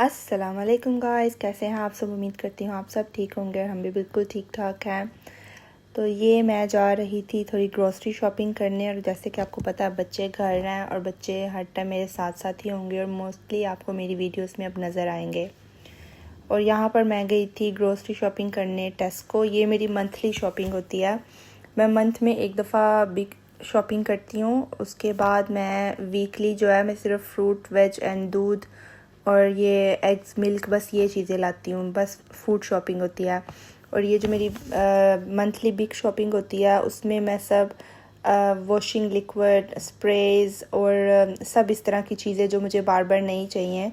अस्सलाम वालेकुम गाइस, कैसे हैं आप सब। उम्मीद करती हूँ आप सब ठीक होंगे। हम भी बिल्कुल ठीक ठाक हैं। तो ये मैं जा रही थी थोड़ी ग्रोसरी शॉपिंग करने, और जैसे कि आपको पता है बच्चे घर हैं और बच्चे हर टाइम मेरे साथ साथ ही होंगे और मोस्टली आपको मेरी वीडियोस में अब नज़र आएंगे। और यहाँ पर मैं गई थी ग्रोसरी शॉपिंग करने टेस्को। ये मेरी मंथली शॉपिंग होती है। मैं मंथ में एक दफ़ा बिग शॉपिंग करती हूँ। उसके बाद मैं वीकली जो है मैं सिर्फ फ्रूट वेज एंड दूध और ये एग्स मिल्क बस ये चीज़ें लाती हूँ। बस फूड शॉपिंग होती है। और ये जो मेरी मंथली बिग शॉपिंग होती है उसमें मैं सब वॉशिंग लिक्विड स्प्रेज़ और सब इस तरह की चीज़ें जो मुझे बार बार नहीं चाहिए,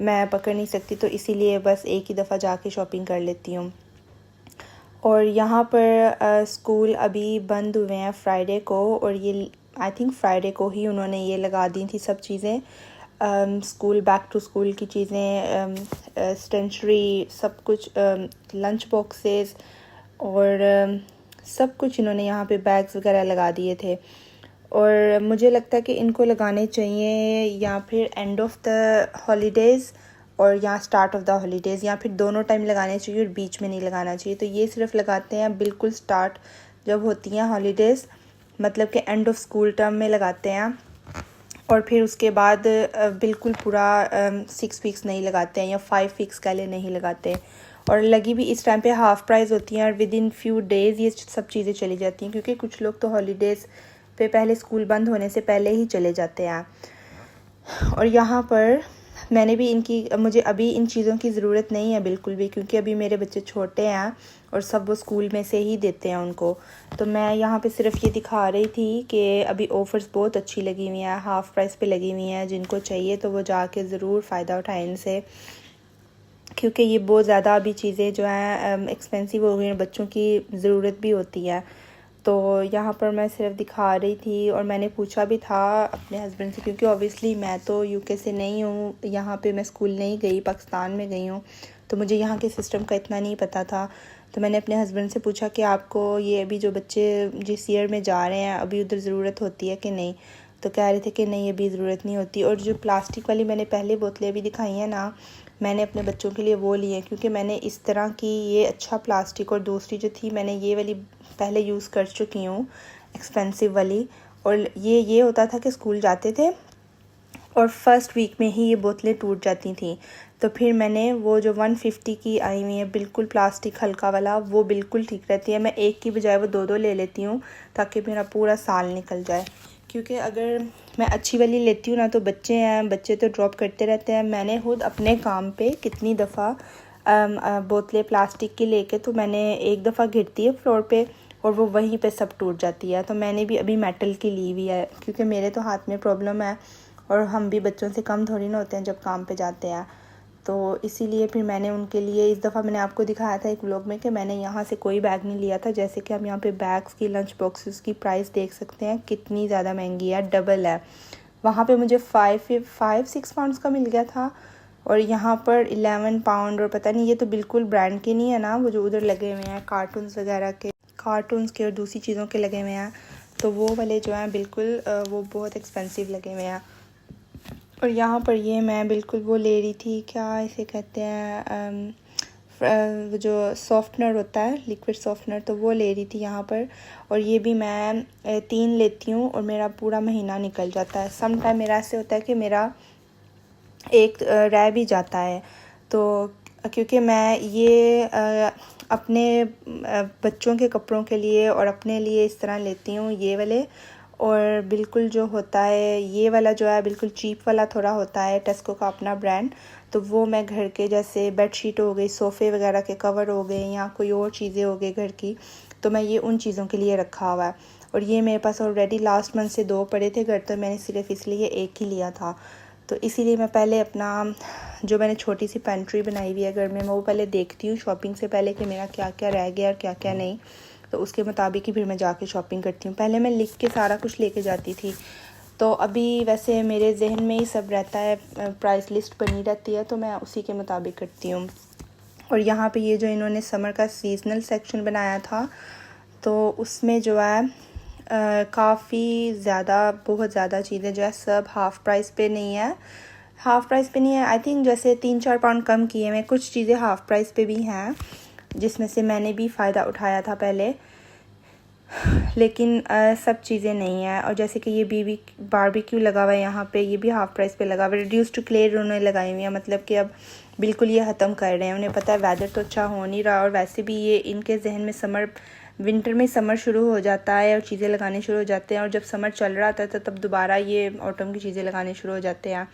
मैं पकड़ नहीं सकती, तो इसीलिए बस एक ही दफ़ा जाके शॉपिंग कर लेती हूँ। और यहाँ पर स्कूल अभी बंद हुए हैं फ्राइडे को, और ये आई थिंक फ्राइडे को ही उन्होंने ये लगा दी थी सब चीज़ें। स्कूल बैक टू स्कूल की चीज़ें, स्टेशनरी, सब कुछ, लंच बॉक्सेस और सब कुछ इन्होंने यहाँ पे बैग्स वगैरह लगा दिए थे। और मुझे लगता है कि इनको लगाने चाहिए या फिर एंड ऑफ द हॉलीडेज़ और या स्टार्ट ऑफ द हॉलीडेज़, या फिर दोनों टाइम लगाने चाहिए और बीच में नहीं लगाना चाहिए। तो ये सिर्फ लगाते हैं बिल्कुल स्टार्ट जब होती हैं हॉलीडेज़, मतलब कि एंड ऑफ स्कूल टर्म में लगाते हैं। और फिर उसके बाद बिल्कुल पूरा 6 वीक्स नहीं लगाते हैं या 5 वीक्स के लिए नहीं लगाते। और लगी भी इस टाइम पे हाफ़ प्राइस होती हैं और विद इन फ्यू डेज़ ये सब चीज़ें चली जाती हैं, क्योंकि कुछ लोग तो हॉलीडेज़ पे पहले स्कूल बंद होने से पहले ही चले जाते हैं। और यहाँ पर मैंने भी मुझे अभी इन चीज़ों की ज़रूरत नहीं है बिल्कुल भी, क्योंकि अभी मेरे बच्चे छोटे हैं और सब वो स्कूल में से ही देते हैं उनको। तो मैं यहाँ पे सिर्फ ये दिखा रही थी कि अभी ऑफ़र्स बहुत अच्छी लगी हुई हैं, हाफ़ प्राइस पे लगी हुई हैं। जिनको चाहिए तो वो जाके ज़रूर फ़ायदा उठाएं इनसे, क्योंकि ये बहुत ज़्यादा अभी चीज़ें जो हैं एक्सपेंसिव हो गई हैं, बच्चों की ज़रूरत भी होती है। तो यहाँ पर मैं सिर्फ दिखा रही थी और मैंने पूछा भी था अपने हस्बैंड से, क्योंकि ऑब्वियसली मैं तो यूके से नहीं हूँ, यहाँ पे मैं स्कूल नहीं गई, पाकिस्तान में गई हूँ, तो मुझे यहाँ के सिस्टम का इतना नहीं पता था। तो मैंने अपने हस्बैंड से पूछा कि आपको ये अभी जो बच्चे जिस ईयर में जा रहे हैं अभी उधर ज़रूरत होती है कि नहीं। तो कह रहे थे कि नहीं अभी ज़रूरत नहीं होती। और जो प्लास्टिक वाली मैंने पहले बोतलें अभी दिखाई हैं ना, मैंने अपने बच्चों के लिए वो ली है, क्योंकि मैंने इस तरह की ये अच्छा प्लास्टिक, और दूसरी जो थी मैंने ये वाली पहले यूज़ कर चुकी हूँ एक्सपेंसिव वाली। और ये होता था कि स्कूल जाते थे और फर्स्ट वीक में ही ये बोतलें टूट जाती थी। तो फिर मैंने वो जो 150 की आई हुई है बिल्कुल प्लास्टिक हल्का वाला, वो बिल्कुल ठीक रहती है। मैं एक की बजाय वो दो ले लेती हूँ ताकि मेरा पूरा साल निकल जाए। क्योंकि अगर मैं अच्छी वाली लेती हूँ ना, तो बच्चे तो ड्रॉप करते रहते हैं। मैंने खुद अपने काम पे कितनी दफ़ा बोतलें प्लास्टिक की लेके, तो मैंने एक दफ़ा गिरती है फ्लोर पे और वो वहीं पे सब टूट जाती है। तो मैंने भी अभी मेटल की ली हुई है, क्योंकि मेरे तो हाथ में प्रॉब्लम है और हम भी बच्चों से कम थोड़ी ना होते हैं जब काम पे जाते हैं। तो इसीलिए फिर मैंने उनके लिए इस दफ़ा मैंने आपको दिखाया था एक व्लॉग में कि मैंने यहाँ से कोई बैग नहीं लिया था। जैसे कि हम यहाँ पे बैग्स की, लंच बॉक्सेस की प्राइस देख सकते हैं कितनी ज़्यादा महंगी है, डबल है। वहाँ पे मुझे 5-6 पाउंड्स का मिल गया था और यहाँ पर 11 पाउंड। और पता नहीं, ये तो बिल्कुल ब्रांड के नहीं है ना, वो जो उधर लगे हुए हैं कार्टून्स वगैरह के, कार्टून्स के और दूसरी चीज़ों के लगे हुए हैं, तो वो वाले जो हैं बिल्कुल वो बहुत एक्सपेंसिव लगे हुए हैं। और यहाँ पर ये मैं बिल्कुल वो ले रही थी, क्या इसे कहते हैं, वो जो सॉफ्टनर होता है, लिक्विड सॉफ्टनर, तो वो ले रही थी यहाँ पर। और ये भी मैं 3 लेती हूँ और मेरा पूरा महीना निकल जाता है। सम टाइम मेरा ऐसे होता है कि मेरा एक रह भी जाता है। तो क्योंकि मैं ये अपने बच्चों के कपड़ों के लिए और अपने लिए इस तरह लेती हूँ ये वाले। और बिल्कुल जो होता है ये वाला जो है बिल्कुल चीप वाला थोड़ा होता है, टेस्को का अपना ब्रांड, तो वो मैं घर के जैसे बेडशीट हो गई, सोफ़े वगैरह के कवर हो गए या कोई और चीज़ें हो गई घर की, तो मैं ये उन चीज़ों के लिए रखा हुआ है। और ये मेरे पास ऑलरेडी लास्ट मंथ से 2 पड़े थे घर, तो मैंने सिर्फ इसलिए एक ही लिया था। तो इसीलिए मैं पहले अपना जो मैंने छोटी सी पेंट्री बनाई हुई है घर में, मैं वो पहले देखती हूँ शॉपिंग से पहले कि मेरा क्या क्या रह गया और क्या क्या नहीं, तो उसके मुताबिक ही फिर मैं जाके शॉपिंग करती हूँ। पहले मैं लिख के सारा कुछ लेके जाती थी, तो अभी वैसे मेरे जहन में ही सब रहता है, प्राइस लिस्ट बनी रहती है, तो मैं उसी के मुताबिक करती हूँ। और यहाँ पे ये जो इन्होंने समर का सीजनल सेक्शन बनाया था, तो उसमें जो है काफ़ी ज़्यादा, बहुत ज़्यादा चीज़ें जो है सब हाफ़ प्राइस पे नहीं है, हाफ़ प्राइस पे नहीं है, आई थिंक जैसे 3-4 पाउंड कम किए हैं। कुछ चीज़ें हाफ़ प्राइस पे भी हैं जिसमें से मैंने भी फ़ायदा उठाया था पहले, लेकिन सब चीज़ें नहीं हैं। और जैसे कि ये बारबेक्यू लगा हुआ है यहाँ पे, ये भी हाफ़ प्राइस पे लगा हुआ है। रिड्यूस टू क्ले उन्होंने लगाई हुई है, मतलब कि अब बिल्कुल ये ख़त्म कर रहे हैं। उन्हें पता है वेदर तो अच्छा हो नहीं रहा, और वैसे भी ये इनके जहन में विंटर में समर शुरू हो जाता है और चीज़ें लगाने शुरू हो जाते हैं, और जब समर चल रहा था तो तब दोबारा ये ऑटम की चीज़ें लगाने शुरू हो जाते हैं।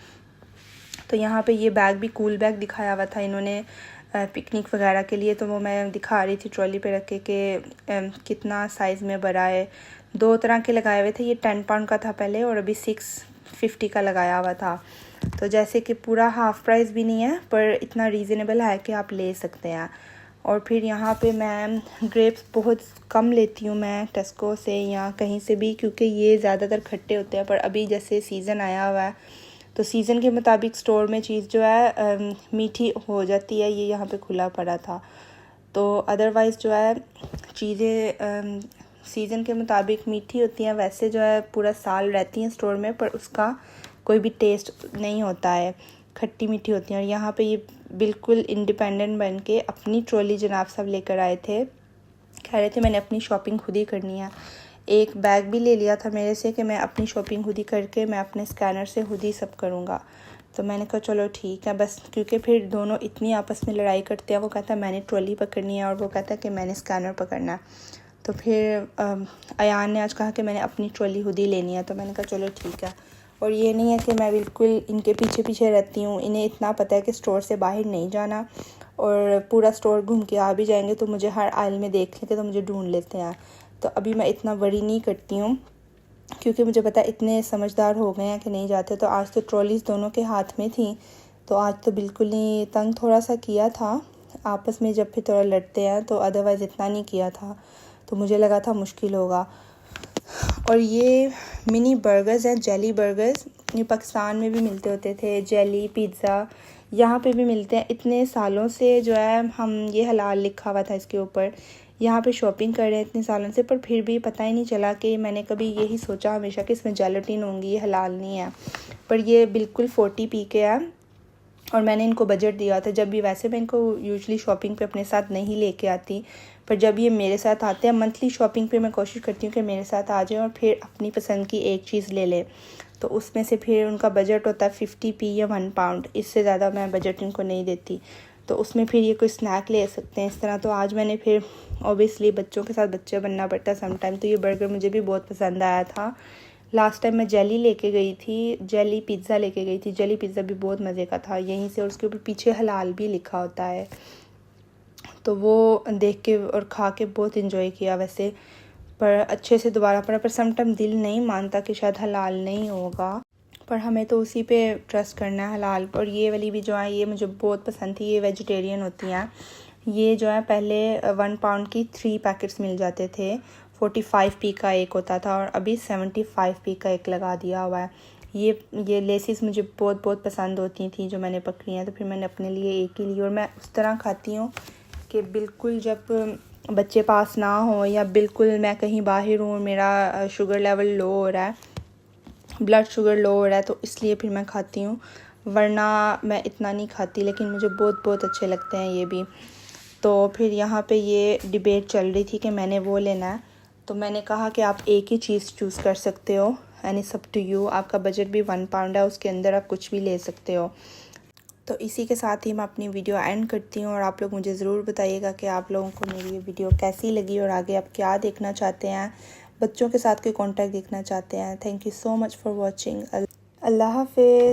तो यहाँ पे ये बैग भी कूल बैग दिखाया हुआ था इन्होंने पिकनिक वगैरह के लिए, तो वो मैं दिखा रही थी ट्रॉली पे रख के कि कितना साइज़ में बड़ा है। 2 तरह के लगाए हुए थे, ये 10 पाउंड का था पहले और अभी 650 का लगाया हुआ था। तो जैसे कि पूरा हाफ़ प्राइस भी नहीं है, पर इतना रीज़नेबल है कि आप ले सकते हैं। और फिर यहाँ पे मैं ग्रेप्स बहुत कम लेती हूँ मैं टेस्को से या कहीं से भी, क्योंकि ये ज़्यादातर खट्टे होते हैं। पर अभी जैसे सीज़न आया हुआ है तो सीज़न के मुताबिक स्टोर में चीज़ जो है मीठी हो जाती है। ये यहाँ पे खुला पड़ा था, तो अदरवाइज़ जो है चीज़ें सीज़न के मुताबिक मीठी होती हैं। वैसे जो है पूरा साल रहती हैं स्टोर में, पर उसका कोई भी टेस्ट नहीं होता है, खट्टी मीठी होती हैं। और यहाँ पे ये बिल्कुल इंडिपेंडेंट बन के अपनी ट्रॉली जनाब साहब लेकर आए थे, कह रहे थे मैंने अपनी शॉपिंग खुद ही करनी है। एक बैग भी ले लिया था मेरे से कि मैं अपनी शॉपिंग खुद ही करके मैं अपने स्कैनर से खुद ही सब करूँगा। तो मैंने कहा चलो ठीक है बस, क्योंकि फिर दोनों इतनी आपस में लड़ाई करते हैं। वो कहता है मैंने ट्रॉली पकड़नी है और वो कहता है कि मैंने स्कैनर पकड़ना है। तो फिर अयान ने आज कहा कि मैंने अपनी ट्रॉली खुद ही लेनी है, तो मैंने कहा चलो ठीक है। और ये नहीं है कि मैं बिल्कुल इनके पीछे पीछे रहती हूँ, इन्हें इतना पता है कि स्टोर से बाहर नहीं जाना, और पूरा स्टोर घूम के आ भी जाएंगे तो मुझे हर आइल में देख लेते तो मुझे ढूंढ लेते हैं। तो अभी मैं इतना वरी नहीं करती हूँ, क्योंकि मुझे पता है इतने समझदार हो गए हैं कि नहीं जाते। तो आज तो ट्रॉलीज़ दोनों के हाथ में थी, तो आज तो बिल्कुल नहीं, तंग थोड़ा सा किया था आपस में जब भी थोड़ा लड़ते हैं, तो अदरवाइज़ इतना नहीं किया था। तो मुझे लगा था मुश्किल होगा। और ये मिनी बर्गर्स हैं, जेली बर्गर्स, ये पाकिस्तान में भी मिलते होते थे। जेली पिज़्ज़ा यहाँ पे भी मिलते हैं। इतने सालों से जो है हम ये हलाल लिखा हुआ था इसके ऊपर, यहाँ पे शॉपिंग कर रहे हैं इतने सालों से, पर फिर भी पता ही नहीं चला कि मैंने कभी यही सोचा हमेशा कि इसमें जेलेटिन होंगी, ये हलाल नहीं है। पर ये बिल्कुल 40p के है, और मैंने इनको बजट दिया था। जब भी, वैसे मैं इनको यूजुअली शॉपिंग पे अपने साथ नहीं लेके आती, पर जब ये मेरे साथ आते हैं मंथली शॉपिंग पे, मैं कोशिश करती हूँ कि मेरे साथ आ जाए और फिर अपनी पसंद की एक चीज़ ले ले। तो उसमें से फिर उनका बजट होता है 50p या 1 पाउंड, इससे ज़्यादा मैं बजट इनको नहीं देती। तो उसमें फिर ये कोई स्नैक ले सकते हैं इस तरह। तो आज मैंने फिर ऑब्वियसली बच्चों के साथ बच्चा बनना पड़ता है समटाइम, तो ये बर्गर मुझे भी बहुत पसंद आया था। लास्ट टाइम मैं जेली लेके गई थी, जेली पिज़्ज़ा लेके गई थी। जेली पिज़्ज़ा भी बहुत मज़े का था यहीं से, और उसके ऊपर पीछे हलाल भी लिखा होता है। तो वो देख के और खा के बहुत इन्जॉय किया वैसे, पर अच्छे से दोबारा पड़ा। पर समटाइम दिल नहीं मानता कि शायद हलाल नहीं होगा, पर हमें तो उसी पे ट्रस्ट करना है, हलाल। और ये वाली भी जो है ये मुझे बहुत पसंद थी, ये वेजिटेरियन होती हैं। ये जो है पहले 1 पाउंड की 3 पैकेट्स मिल जाते थे, 45p का एक होता था, और अभी 75p का एक लगा दिया हुआ है। ये लेसिस मुझे बहुत बहुत पसंद होती थी जो मैंने पकड़ी हैं, तो फिर मैंने अपने लिए एक ही ली। और मैं उस तरह खाती हूँ कि बिल्कुल जब बच्चे पास ना हो, या बिल्कुल मैं कहीं बाहर हूँ, मेरा शुगर लेवल लो हो रहा है, ब्लड शुगर लो हो रहा है, तो इसलिए फिर मैं खाती हूँ, वरना मैं इतना नहीं खाती। लेकिन मुझे बहुत बहुत अच्छे लगते हैं ये भी। तो फिर यहाँ पे ये डिबेट चल रही थी कि मैंने वो लेना है, तो मैंने कहा कि आप एक ही चीज़ चूज़ कर सकते हो, and it's up to you. आपका बजट भी 1 पाउंड है, उसके अंदर आप कुछ भी ले सकते हो। तो इसी के साथ ही मैं अपनी वीडियो एंड करती हूँ, और आप लोग मुझे ज़रूर बताइएगा कि आप लोगों को मेरी ये वीडियो कैसी लगी, और आगे आप क्या देखना चाहते हैं, बच्चों के साथ कोई कॉन्टेक्ट देखना चाहते हैं। Thank you so much for watching. अल्लाह हाफिज़।